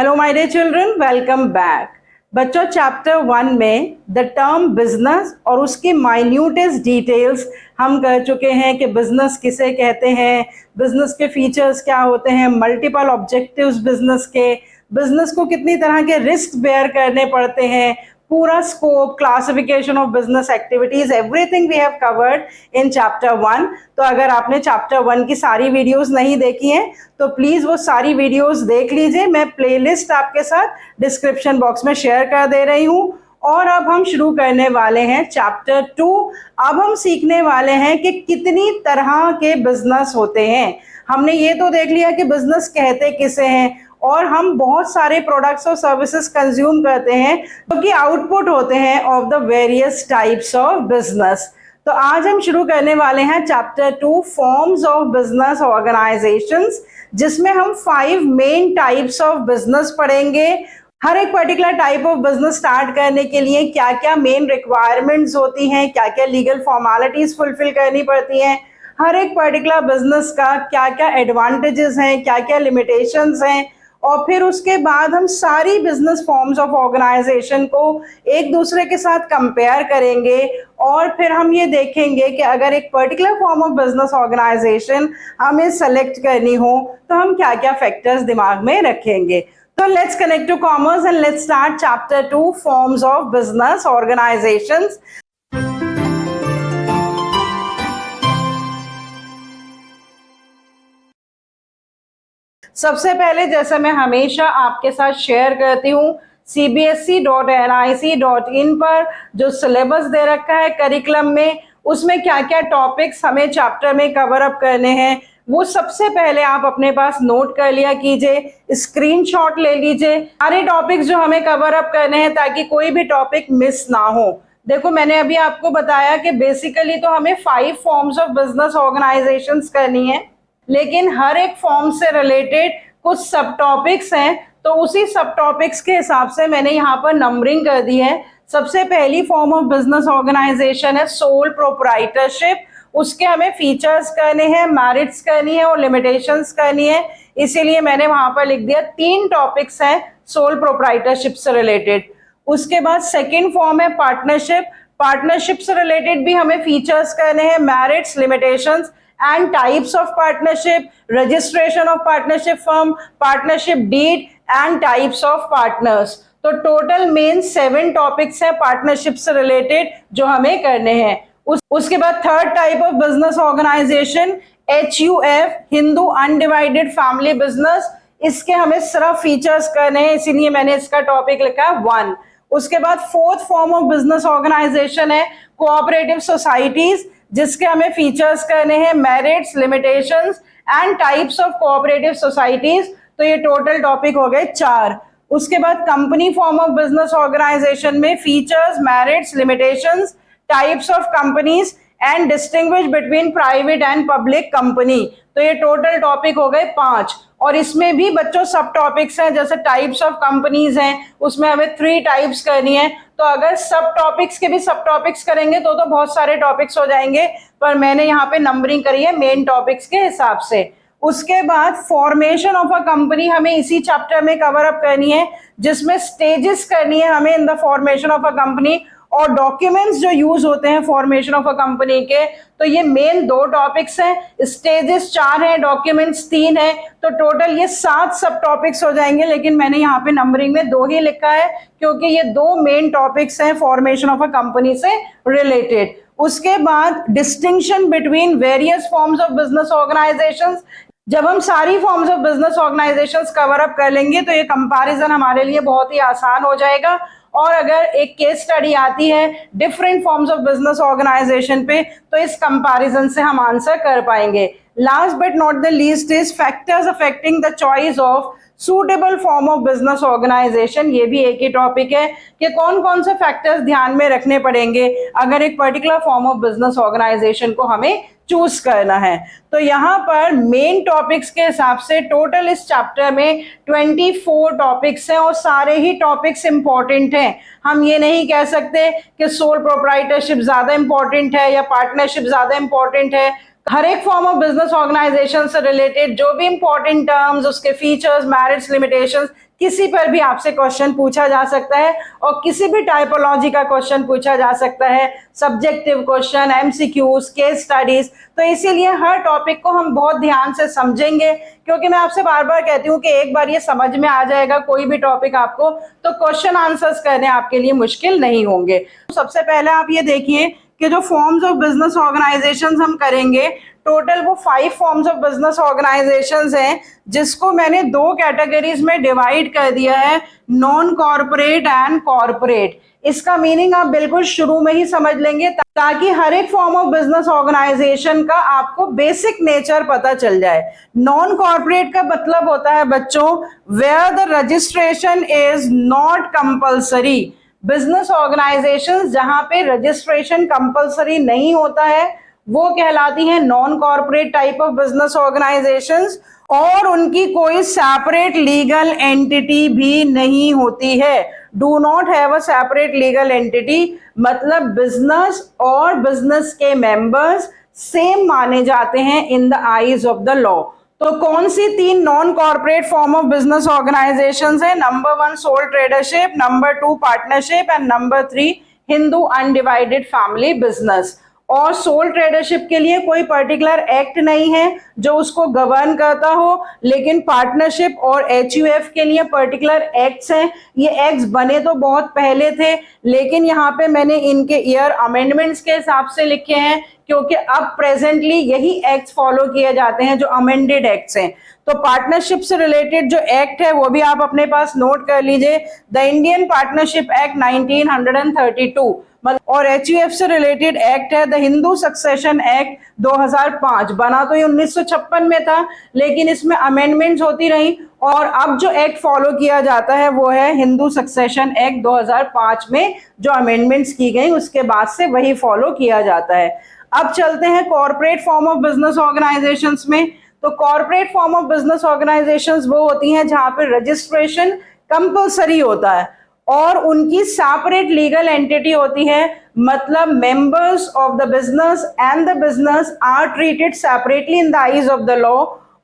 Hello my dear children, welcome back. बच्चों, chapter 1 में the term business और उसकी माइन्यूटेस्ट डिटेल्स हम कर चुके हैं कि बिजनेस किसे कहते हैं, बिजनेस के फीचर्स क्या होते हैं, मल्टीपल ऑब्जेक्टिव्स बिजनेस को कितनी तरह के रिस्क बेयर करने पड़ते हैं, पूरा scope, classification of business activities, everything we have covered in chapter 1। तो अगर आपने चैप्टर 1 की सारी वीडियोस नहीं देखी हैं तो प्लीज वो सारी वीडियोस देख लीजिए। मैं प्लेलिस्ट आपके साथ डिस्क्रिप्शन बॉक्स में शेयर कर दे रही हूँ। और अब हम शुरू करने वाले हैं चैप्टर 2। अब हम सीखने वाले हैं कि कितनी तरह के बिजनेस होते हैं। हमने ये तो देख लिया कि बिजनेस कहते किसे हैं, और हम बहुत सारे प्रोडक्ट्स और सर्विसेज कंज्यूम करते हैं जो कि आउटपुट होते हैं of the various types of business. तो आज हम शुरू करने वाले हैं chapter 2, forms of business organisations, जिसमें हम 5 मेन टाइप्स ऑफ बिजनेस पढ़ेंगे। हर एक particular type of business start करने के लिए क्या क्या मेन रिक्वायरमेंट्स होती हैं, क्या क्या लीगल फॉर्मेलिटीज फुलफिल करनी पड़ती हैं, हर एक पर्टिकुलर बिजनेस का क्या क्या एडवांटेजेस हैं, क्या क्या लिमिटेशंस हैं, और फिर उसके बाद हम सारी बिजनेस फॉर्म्स ऑफ ऑर्गेनाइजेशन को एक दूसरे के साथ कंपेयर करेंगे। और फिर हम ये देखेंगे कि अगर एक particular form of business organisation हमें सेलेक्ट करनी हो तो हम क्या क्या फैक्टर्स दिमाग में रखेंगे। तो let's connect to commerce and let's start chapter 2, forms of business organisations. सबसे पहले, जैसा मैं हमेशा आपके साथ शेयर करती हूँ, cbse.nic.in पर जो सिलेबस दे रखा है करिकुलम में, उसमें क्या क्या टॉपिक्स हमें चैप्टर में कवर अप करने हैं वो सबसे पहले आप अपने पास नोट कर लिया कीजिए, स्क्रीनशॉट ले लीजिए सारे टॉपिक्स जो हमें कवर अप करने हैं, ताकि कोई भी टॉपिक मिस ना हो। देखो, मैंने अभी आपको बताया कि बेसिकली तो हमें 5 फॉर्म्स ऑफ बिजनेस ऑर्गेनाइजेशंस करनी है, लेकिन हर एक फॉर्म से रिलेटेड कुछ सब टॉपिक्स हैं, तो उसी सब टॉपिक्स के हिसाब से मैंने यहाँ पर नंबरिंग कर दी है। सबसे पहली फॉर्म ऑफ बिजनेस ऑर्गेनाइजेशन है सोल प्रोप्राइटरशिप। उसके हमें फीचर्स करने हैं, मेरिट्स करनी है और लिमिटेशंस करनी है, इसीलिए मैंने वहां पर लिख दिया 3 टॉपिक्स हैं सोल प्रोप्राइटरशिप से रिलेटेड। उसके बाद सेकेंड फॉर्म है पार्टनरशिप। पार्टनरशिप से रिलेटेड भी हमें फीचर्स करने हैं, merits, limitations and types of partnership, registration of partnership firm, partnership deed and types of partners। तो टोटल मेन 7 टॉपिक्स हैं पार्टनरशिप से रिलेटेड जो हमें करने हैं। उसके बाद third type of business organisation HUF, Hindu undivided family business. इसके हमें सिर्फ फीचर्स करने हैं, इसीलिए मैंने इसका टॉपिक लिखा है 1। उसके बाद fourth form of business organisation है कोऑपरेटिव सोसाइटीज, जिसके हमें फीचर्स करने हैं, merits, limitations and types of cooperative societies. तो ये टोटल टॉपिक हो गए 4। उसके बाद company form of business organisation में features, merits, limitations, types of companies and distinguish between private and public company. तो ये टोटल टॉपिक हो गए 5। और इसमें भी बच्चों सब टॉपिक्स हैं, जैसे टाइप्स ऑफ कंपनीज हैं, उसमें हमें 3 टाइप्स करनी है। तो अगर सब टॉपिक्स के भी सब टॉपिक्स करेंगे तो बहुत सारे टॉपिक्स हो जाएंगे, पर मैंने यहाँ पे नंबरिंग करी है मेन टॉपिक्स के हिसाब से। उसके बाद फॉर्मेशन ऑफ अ कंपनी हमें इसी चैप्टर में कवर अप करनी है, जिसमें स्टेजेस करनी है हमें in the formation of a company, और डॉक्यूमेंट्स जो यूज होते हैं फॉर्मेशन ऑफ अ कंपनी के। तो ये मेन 2 टॉपिक्स हैं, स्टेजेस 4 हैं, डॉक्यूमेंट्स 3 हैं, तो टोटल ये 7 सब टॉपिक्स हो जाएंगे। लेकिन मैंने यहाँ पे नंबरिंग में 2 ही लिखा है, क्योंकि ये 2 मेन टॉपिक्स हैं फॉर्मेशन ऑफ अ कंपनी से रिलेटेड। उसके बाद distinction between various forms of business organisations. जब हम सारी forms of business organisations cover up कर लेंगे तो ये कंपैरिजन हमारे लिए बहुत ही आसान हो जाएगा। और अगर एक केस स्टडी आती है different forms of business organisation पे, तो इस कंपैरिजन से हम आंसर कर पाएंगे। Last but not the least is factors affecting the choice of suitable form of business organisation. ये भी एक ही टॉपिक है कि कौन कौन से फैक्टर्स ध्यान में रखने पड़ेंगे अगर एक particular form of business organisation को हमें चूज करना है। तो यहाँ पर मेन टॉपिक्स के हिसाब से टोटल इस चैप्टर में 24 टॉपिक्स हैं, और सारे ही टॉपिक्स इंपॉर्टेंट हैं। हम ये नहीं कह सकते कि सोल प्रोप्राइटरशिप ज्यादा इंपॉर्टेंट है या पार्टनरशिप ज्यादा इंपॉर्टेंट है। हर एक फॉर्म ऑफ बिजनेस ऑर्गेनाइजेशन से रिलेटेड जो भी इंपॉर्टेंट टर्म्स, उसके फीचर्स, मेरिट्स, लिमिटेशंस किसी पर भी आपसे क्वेश्चन पूछा जा सकता है और किसी भी टाइपोलॉजी का क्वेश्चन पूछा जा सकता है, subjective question, MCQs, case studies. तो इसीलिए हर टॉपिक को हम बहुत ध्यान से समझेंगे, क्योंकि मैं आपसे बार बार कहती हूँ कि एक बार ये समझ में आ जाएगा कोई भी टॉपिक आपको, तो क्वेश्चन आंसर्स करने आपके लिए मुश्किल नहीं होंगे। सबसे पहले आप ये देखिए कि जो फॉर्म्स ऑफ बिजनेस ऑर्गेनाइजेशंस हम करेंगे, टोटल वो 5 फॉर्म्स ऑफ बिजनेस ऑर्गेनाइजेशंस हैं, जिसको मैंने 2 कैटेगरीज में डिवाइड कर दिया है, नॉन कॉर्पोरेट एंड कॉर्पोरेट। इसका मीनिंग आप बिल्कुल शुरू में ही समझ लेंगे, ताकि हर एक फॉर्म ऑफ बिजनेस ऑर्गेनाइजेशन का आपको बेसिक नेचर पता चल जाए। नॉन कॉर्पोरेट का मतलब होता है बच्चों, where the registration is not compulsory. Business organisations जहां पे रजिस्ट्रेशन कंपल्सरी नहीं होता है वो कहलाती हैं non corporate type of business organisations, और उनकी कोई सेपरेट लीगल एंटिटी भी नहीं होती है। Do not have a separate legal entity, मतलब बिजनेस और बिजनेस के मेंबर्स सेम माने जाते हैं in the eyes of the law. तो कौन सी 3 non corporate form of business organisations है? Number 1 sole tradership, number 2 partnership and number 3 Hindu undivided family business. और सोल ट्रेडरशिप के लिए कोई पर्टिकुलर एक्ट नहीं है जो उसको गवर्न करता हो, लेकिन पार्टनरशिप और एचयूएफ के लिए पर्टिकुलर एक्ट्स हैं। ये एक्ट्स बने तो बहुत पहले थे, लेकिन यहाँ पे मैंने इनके ईयर अमेंडमेंट्स के हिसाब से लिखे हैं, क्योंकि अब प्रेजेंटली यही एक्ट्स फॉलो किए जाते हैं जो अमेंडेड एक्ट्स हैं। तो पार्टनरशिप से रिलेटेड जो एक्ट है वो भी आप अपने पास नोट कर लीजिए, द इंडियन पार्टनरशिप एक्ट 1932, और एचयूएफ से रिलेटेड एक्ट है द हिंदू सक्सेशन एक्ट 2005। बना तो ये 1956 में था, लेकिन इसमें अमेंडमेंट्स होती रही, और अब जो एक्ट फॉलो किया जाता है वो है हिंदू सक्सेशन एक्ट 2005 में जो अमेंडमेंट्स की गई उसके बाद से वही फॉलो किया जाता है। अब चलते हैं corporate form of business organisations में। तो corporate form of business organisations वो होती हैं जहां पर रजिस्ट्रेशन कंपलसरी होता है और उनकी सेपरेट लीगल एंटिटी होती है, मतलब members of the business and the business are treated separately in the eyes of the law.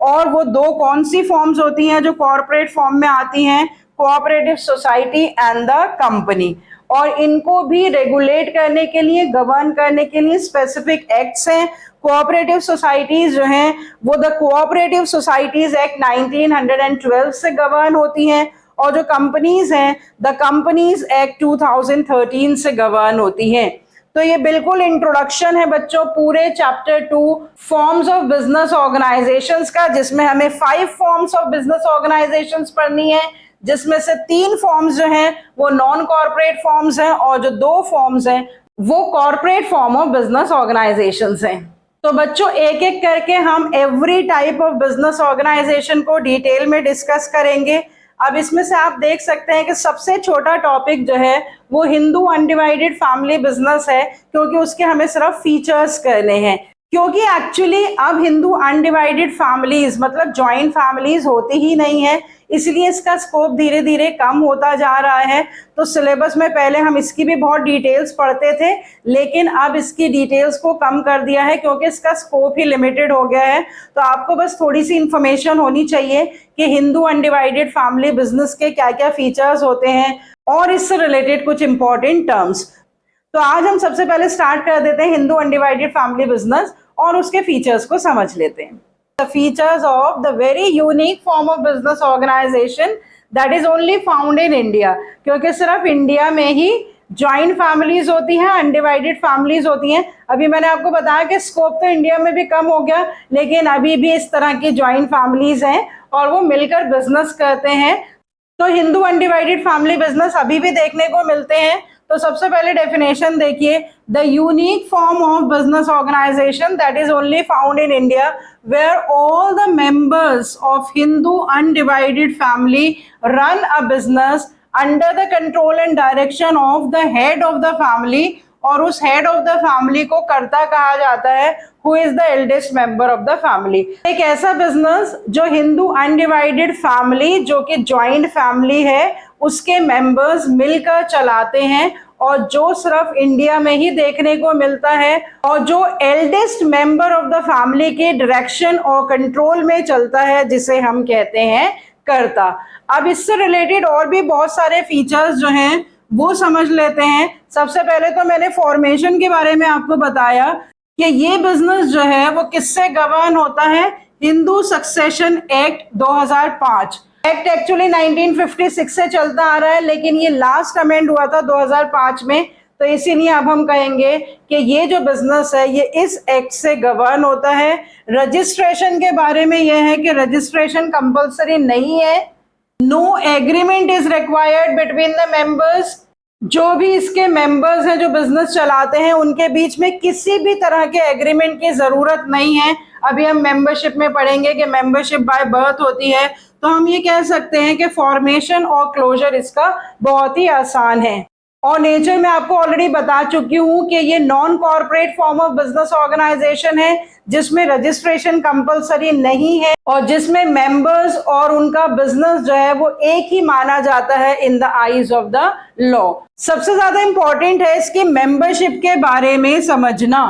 और वो 2 कौन सी फॉर्म्स होती हैं जो कॉर्पोरेट फॉर्म में आती हैं? Cooperative society and the company. और इनको भी रेगुलेट करने के लिए, गवर्न करने के लिए स्पेसिफिक एक्ट्स हैं। कोऑपरेटिव सोसाइटीज जो हैं वो द कोऑपरेटिव सोसाइटीज एक्ट 1912 से गवर्न होती हैं, और जो कंपनीज हैं द कंपनीज एक्ट 2013 से गवर्न होती हैं। तो ये बिल्कुल इंट्रोडक्शन है बच्चों पूरे chapter 2 forms of business organisations का, जिसमें हमें 5 फॉर्म्स ऑफ बिजनेस ऑर्गेनाइजेशंस पढ़नी है, जिसमें से 3 फॉर्म्स जो हैं वो नॉन कॉर्पोरेट फॉर्म्स हैं और जो 2 फॉर्म्स हैं वो corporate form of business organisations हैं। तो बच्चों एक एक करके हम every type of business organisation को डिटेल में डिस्कस करेंगे। अब इसमें से आप देख सकते हैं कि सबसे छोटा टॉपिक जो है वो हिंदू अनडिवाइडेड फैमिली बिजनेस है, क्योंकि उसके हमें सिर्फ फीचर्स करने हैं। क्योंकि एक्चुअली अब हिंदू अनडिवाइडेड फैमिलीज मतलब जॉइंट फैमिलीज होती ही नहीं है, इसलिए इसका स्कोप धीरे धीरे कम होता जा रहा है। तो सिलेबस में पहले हम इसकी भी बहुत डिटेल्स पढ़ते थे, लेकिन अब इसकी डिटेल्स को कम कर दिया है क्योंकि इसका स्कोप ही लिमिटेड हो गया है। तो आपको बस थोड़ी सी इंफॉर्मेशन होनी चाहिए कि हिंदू अनडिवाइडेड फैमिली बिजनेस के क्या क्या फीचर्स होते हैं और इससे रिलेटेड कुछ इंपॉर्टेंट टर्म्स। तो आज हम सबसे पहले स्टार्ट कर देते हैं हिंदू अनडिवाइडेड फैमिली बिजनेस और उसके फीचर्स को समझ लेते हैं। The features of the very unique form of business organization that is only found in India, क्योंकि सिर्फ इंडिया में ही जॉइंट फैमिलीज होती हैं, अनडिवाइडेड फैमिलीज होती हैं। अभी मैंने आपको बताया कि स्कोप तो इंडिया में भी कम हो गया, लेकिन अभी भी इस तरह की जॉइंट फैमिलीज हैं और वो मिलकर बिजनेस करते हैं। तो हिंदू अनडिवाइडेड फैमिली बिजनेस अभी भी देखने को मिलते हैं। तो सबसे पहले डेफिनेशन देखिए, the unique form of business organisation that is only found in India where all the members of Hindu undivided family run a business under the control and direction of the head of the family, और उस head of the family को कर्ता कहा जाता है, who is the eldest member of the family. एक ऐसा business जो हिंदू अनडिवाइडेड फैमिली जो कि जॉइंट फैमिली है उसके मेंबर्स मिलकर चलाते हैं और जो सिर्फ इंडिया में ही देखने को मिलता है, और जो eldest member of the family के डायरेक्शन और कंट्रोल में चलता है, जिसे हम कहते हैं कर्ता। अब इससे रिलेटेड और भी बहुत सारे फीचर्स जो हैं वो समझ लेते हैं। सबसे पहले तो मैंने फॉर्मेशन के बारे में आपको बताया कि ये बिजनेस जो है वो किससे गवर्न होता है, Hindu succession act 2005। Act actually 1956 से चलता आ रहा है, लेकिन ये लास्ट अमेंड हुआ था 2005 में, तो इसीलिए अब हम कहेंगे कि ये जो बिजनेस है ये इस एक्ट से गवर्न होता है। रजिस्ट्रेशन के बारे में यह है कि रजिस्ट्रेशन कंपलसरी नहीं है। No agreement is required between the members. जो भी इसके मेंबर्स हैं जो बिजनेस चलाते हैं उनके बीच में किसी भी तरह के एग्रीमेंट की जरूरत नहीं है। अभी हम मेंबरशिप में पढ़ेंगे कि मेंबरशिप बाय बर्थ होती है, तो हम ये कह सकते हैं कि फॉर्मेशन और क्लोजर इसका बहुत ही आसान है। और नेचर में आपको ऑलरेडी बता चुकी हूं कि ये non corporate form of business organisation है जिसमें रजिस्ट्रेशन कंपलसरी नहीं है और जिसमें मेंबर्स और उनका बिजनेस जो है वो एक ही माना जाता है इन the eyes of the law. सबसे ज्यादा इंपॉर्टेंट है इसकी मेंबरशिप के बारे में समझना।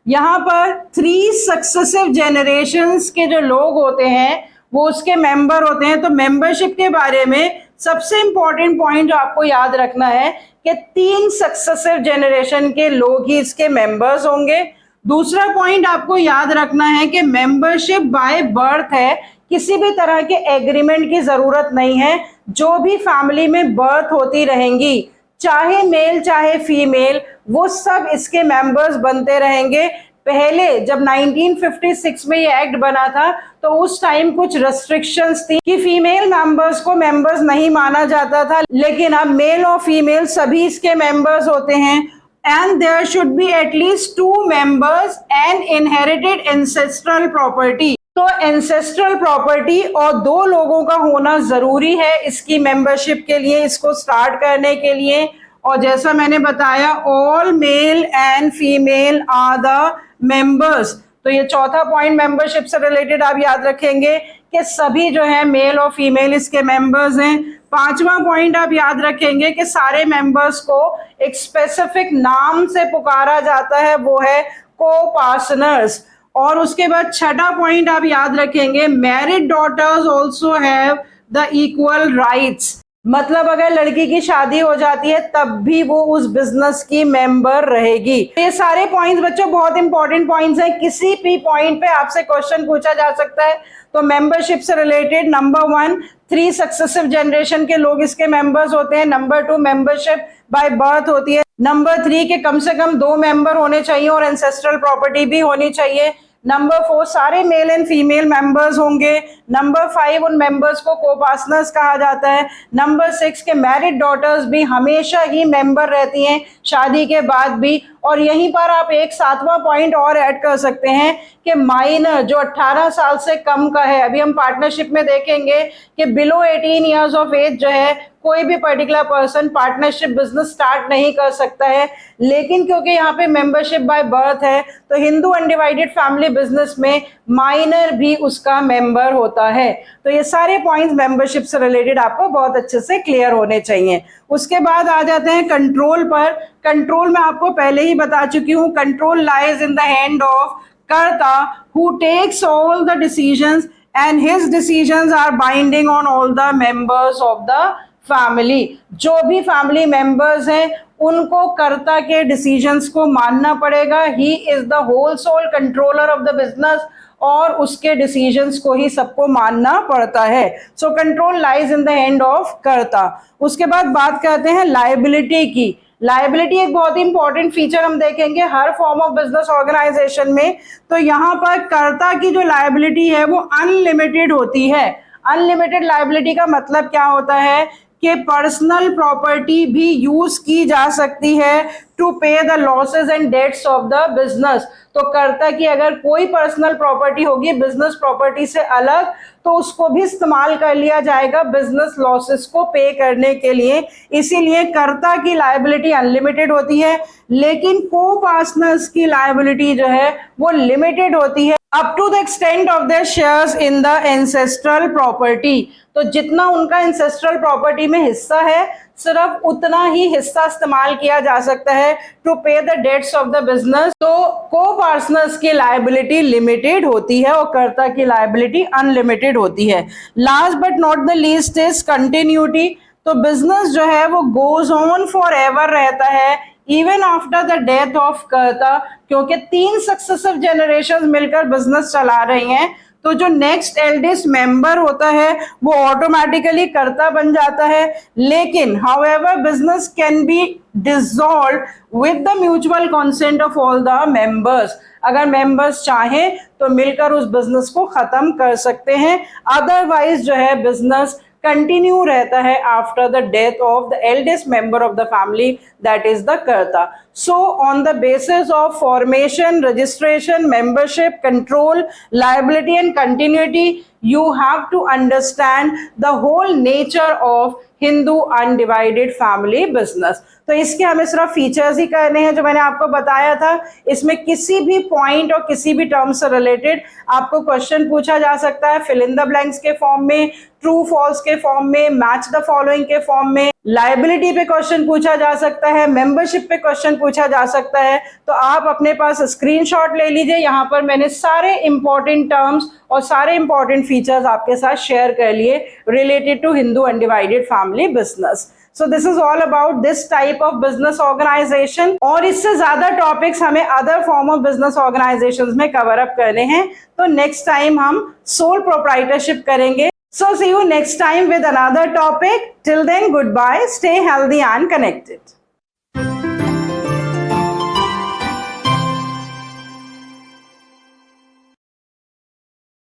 यहाँ पर 3 सक्सेसिव जेनरेशंस के जो लोग होते हैं वो उसके मेंबर होते हैं। तो मेंबरशिप के बारे में सबसे इंपॉर्टेंट पॉइंट जो आपको याद रखना है कि 3 सक्सेसिव जेनरेशन के लोग ही इसके मेंबर्स होंगे। दूसरा पॉइंट आपको याद रखना है कि मेंबरशिप बाय बर्थ है, किसी भी तरह के एग्रीमेंट की जरूरत नहीं है। जो भी फैमिली में बर्थ होती रहेंगी, चाहे मेल चाहे फीमेल, वो सब इसके मेंबर्स बनते रहेंगे। पहले जब 1956 में ये एक्ट बना था तो उस टाइम कुछ रेस्ट्रिक्शंस थी कि फीमेल मेंबर्स को मेंबर्स नहीं माना जाता था, लेकिन अब मेल और फीमेल सभी इसके मेंबर्स होते हैं। And there should be at least 2 members and inherited ancestral property. तो एंसेस्ट्रल प्रॉपर्टी और 2 लोगों का होना जरूरी है इसकी मेंबरशिप के लिए, इसको स्टार्ट करने के लिए। और जैसा मैंने बताया, all male and female are the members. तो ये चौथा पॉइंट मेंबरशिप से रिलेटेड आप याद रखेंगे कि सभी जो है मेल और फीमेल इसके मेंबर्स हैं। 5वां पॉइंट आप याद रखेंगे कि सारे मेंबर्स को एक स्पेसिफिक नाम से पुकारा जाता है, वो है को-पार्टनर्स। और उसके बाद 6वां पॉइंट आप याद रखेंगे, married daughters also have the equal rights. मतलब अगर लड़की की शादी हो जाती है तब भी वो उस बिजनेस की मेंबर रहेगी। ये सारे पॉइंट्स बच्चों बहुत इंपॉर्टेंट पॉइंट्स हैं, किसी भी पॉइंट पे आपसे क्वेश्चन पूछा जा सकता है। तो मेंबरशिप से रिलेटेड नंबर 1, 3 सक्सेसिव जनरेशन के लोग इसके मेंबर्स होते हैं। नंबर 2, मेंबरशिप बाय बर्थ होती है। नंबर 3 के कम से कम 2 मेंबर होने चाहिए और एंसेस्ट्रल प्रॉपर्टी भी होनी चाहिए। नंबर 4, सारे मेल एंड फीमेल मेंबर्स होंगे। नंबर 5, उन मेंबर्स को को-पार्टनर्स कहा जाता है। नंबर 6 के मैरिड डॉटर्स भी हमेशा ही मेंबर रहती हैं शादी के बाद भी। और यहीं पर आप एक 7वां पॉइंट और ऐड कर सकते हैं कि माइनर जो 18 साल से कम का है, अभी हम पार्टनरशिप में देखेंगे कि बिलो 18 ईयर्स ऑफ एज जो है कोई भी particular person partnership business start नहीं कर सकता है। लेकिन क्योंकि यहाँ पे मेंबरशिप बाय बर्थ है तो हिंदू अनडिवाइडेड फैमिली बिजनेस में माइनर भी उसका मेंबर होता है। तो ये सारे पॉइंट्स मेंबरशिप से रिलेटेड आपको बहुत अच्छे से क्लियर होने चाहिए। उसके बाद आ जाते हैं कंट्रोल पर। कंट्रोल में आपको पहले ही बता चुकी हूँ, control lies in the hand of karta who takes all the decisions and his decisions are binding on all the members of the family. जो भी फैमिली मेंबर्स हैं उनको कर्ता के डिसीजंस को मानना पड़ेगा। He is the whole sole controller of the business और उसके डिसीजंस को ही सबको मानना पड़ता है। So control lies in the hand of karta. उसके बाद बात करते हैं लायबिलिटी की। लायबिलिटी एक बहुत ही इंपॉर्टेंट फीचर हम देखेंगे हर फॉर्म ऑफ बिजनेस ऑर्गेनाइजेशन में। तो यहाँ पर कर्ता की जो लायबिलिटी है वो अनलिमिटेड होती है। अनलिमिटेड लायबिलिटी का मतलब क्या होता है कि पर्सनल प्रॉपर्टी भी यूज की जा सकती है to pay the losses and debts of the business. तो कर्ता की अगर कोई पर्सनल प्रॉपर्टी होगी बिजनेस प्रॉपर्टी से अलग तो उसको भी इस्तेमाल कर लिया जाएगा बिजनेस लॉसेस को पे करने के लिए। इसीलिए कर्ता की लायबिलिटी अनलिमिटेड होती है, लेकिन को-पार्टनर्स की लायबिलिटी जो है वो लिमिटेड होती है। Up to the extent of their shares in the ancestral property, तो जितना उनका एंसेस्ट्रल प्रॉपर्टी में हिस्सा है सिर्फ उतना ही हिस्सा इस्तेमाल किया जा सकता है to pay the debts of the business. तो को पार्टनर्स की लायबिलिटी लिमिटेड होती है और कर्ता की लायबिलिटी अनलिमिटेड होती है। Last but not the least is continuity, तो बिजनेस जो है वो गोज ऑन फॉर एवर रहता है even after the death of कर्ता, क्योंकि 3 सक्सेसिव जनरेशन मिलकर बिजनेस चला रही हैं, तो जो नेक्स्ट एल्डेस्ट मेंबर होता है वो ऑटोमेटिकली कर्ता बन जाता है। लेकिन however business can be dissolve with the mutual consent of all the members, अगर मेंबर्स चाहें तो मिलकर उस बिजनेस को खत्म कर सकते हैं, अदरवाइज जो है बिजनेस कंटिन्यू रहता है after the death of the eldest member of the family, that is the karta. So on the basis of formation, registration, membership, control, liability and continuity, you have to understand the whole nature of Hindu undivided family business. तो इसके हमें सिर्फ features ही करने हैं जो मैंने आपको बताया था। इसमें किसी भी पॉइंट और किसी भी टर्म से रिलेटेड आपको क्वेश्चन पूछा जा सकता है, फिल इन द ब्लैंक्स के फॉर्म में, ट्रू फॉल्स के फॉर्म में, मैच द फॉलोइंग के फॉर्म में, लायबिलिटी पे क्वेश्चन पूछा जा सकता है, मेंबरशिप पे क्वेश्चन पूछा जा सकता है। तो आप अपने पास स्क्रीनशॉट ले लीजिए, यहाँ पर मैंने सारे इंपॉर्टेंट टर्म्स और सारे इंपॉर्टेंट फीचर्स आपके साथ शेयर कर लिए related to Hindu undivided family business. So this is all about this type of business organization, और इससे ज्यादा टॉपिक्स हमें other form of business organisations में कवर अप करने हैं। तो नेक्स्ट टाइम हम सोल प्रोप्राइटरशिप करेंगे। So see you next time with another topic. Till then, goodbye. Stay healthy and connected.